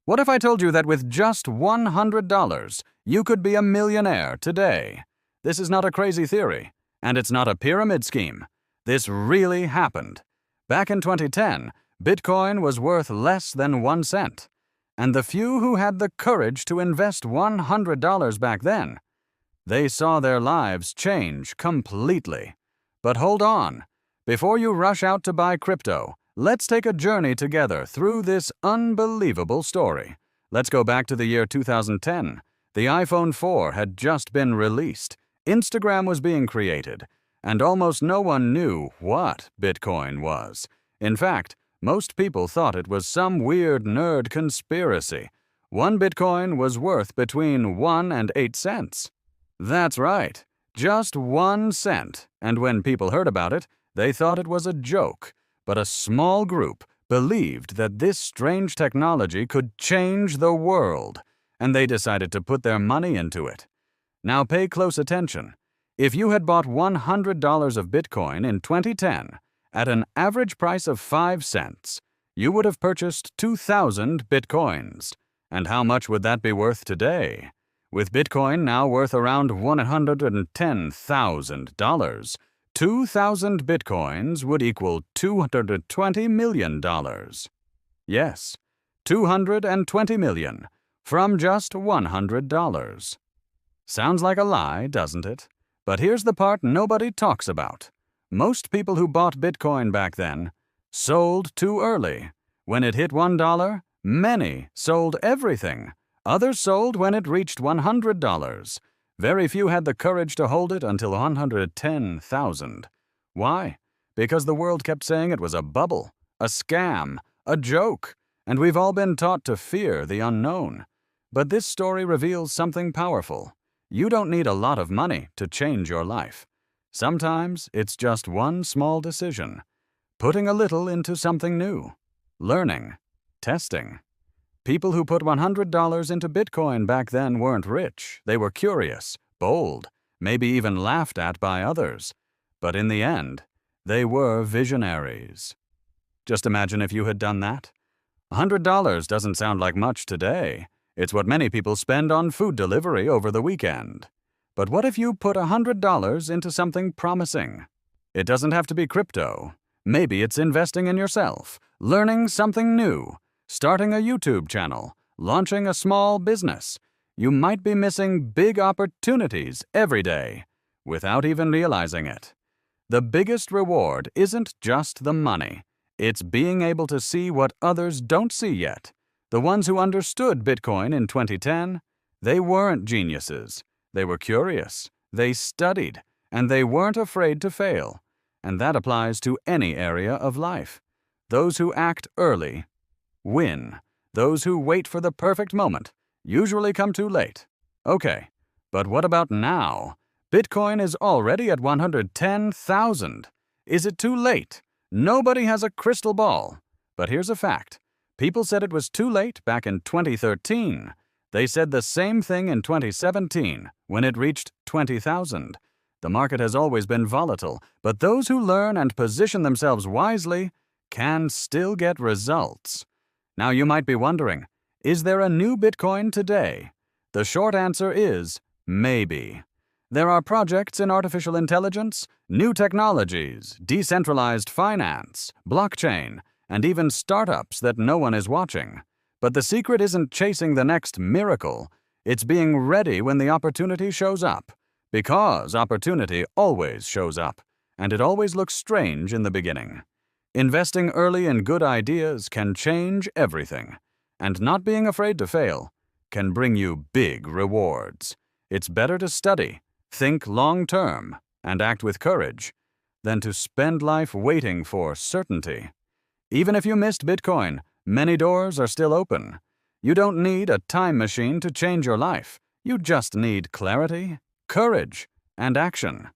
What if I told you that with just $100, you could be a millionaire today? This is not a crazy theory, and it's not a pyramid scheme. This really happened. Back in 2010, Bitcoin was worth less than 1 cent. And the few who had the courage to invest $100 back then, they saw their lives change completely. But hold on. Before you rush out to buy crypto, let's take a journey together through this unbelievable story. Let's go back to the year 2010. The iPhone 4 had just been released. Instagram was being created, and almost no one knew what Bitcoin was. In fact, most people thought it was some weird nerd conspiracy. 1 Bitcoin was worth between 1 and 8 cents. That's right, just 1 cent. And when people heard about it, they thought it was a joke. But a small group believed that this strange technology could change the world, and they decided to put their money into it. Now pay close attention. If you had bought $100 of Bitcoin in 2010 at an average price of 5 cents, you would have purchased 2,000 Bitcoins. And how much would that be worth today? With Bitcoin now worth around $110,000, 2,000 Bitcoins would equal $220 million. Yes, $220 million from just $100. Sounds like a lie, doesn't it? But here's the part nobody talks about. Most people who bought Bitcoin back then sold too early. When it hit $1, many sold everything. Others sold when it reached $100. Very few had the courage to hold it until 110,000. Why? Because the world kept saying it was a bubble, a scam, a joke, and we've all been taught to fear the unknown. But this story reveals something powerful. You don't need a lot of money to change your life. Sometimes it's just one small decision, putting a little into something new, learning, testing. People who put $100 into Bitcoin back then weren't rich. They were curious, bold, maybe even laughed at by others. But in the end, they were visionaries. Just imagine if you had done that. $100 doesn't sound like much today. It's what many people spend on food delivery over the weekend. But what if you put $100 into something promising? It doesn't have to be crypto. Maybe it's investing in yourself, learning something new, starting a YouTube channel, launching a small business. You might be missing big opportunities every day without even realizing it. The biggest reward isn't just the money. It's being able to see what others don't see yet. The ones who understood Bitcoin in 2010, they weren't geniuses. They were curious, they studied, and they weren't afraid to fail. And that applies to any area of life. Those who act early win. Those who wait for the perfect moment usually come too late. Okay, but what about now? Bitcoin is already at 110,000. Is it too late? Nobody has a crystal ball. But here's a fact. People said it was too late back in 2013. They said the same thing in 2017 when it reached 20,000. The market has always been volatile, but those who learn and position themselves wisely can still get results. Now you might be wondering, is there a new Bitcoin today? The short answer is maybe. There are projects in artificial intelligence, new technologies, decentralized finance, blockchain, and even startups that no one is watching. But the secret isn't chasing the next miracle. It's being ready when the opportunity shows up. Because opportunity always shows up, and it always looks strange in the beginning. Investing early in good ideas can change everything, and not being afraid to fail can bring you big rewards. It's better to study, think long-term, and act with courage than to spend life waiting for certainty. Even if you missed Bitcoin, many doors are still open. You don't need a time machine to change your life. You just need clarity, courage, and action.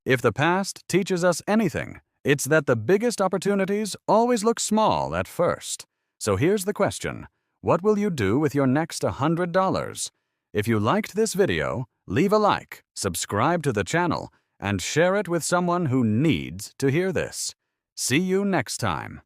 If the past teaches us anything, it's that the biggest opportunities always look small at first. So here's the question. What will you do with your next $100? If you liked this video, leave a like, subscribe to the channel, and share it with someone who needs to hear this. See you next time.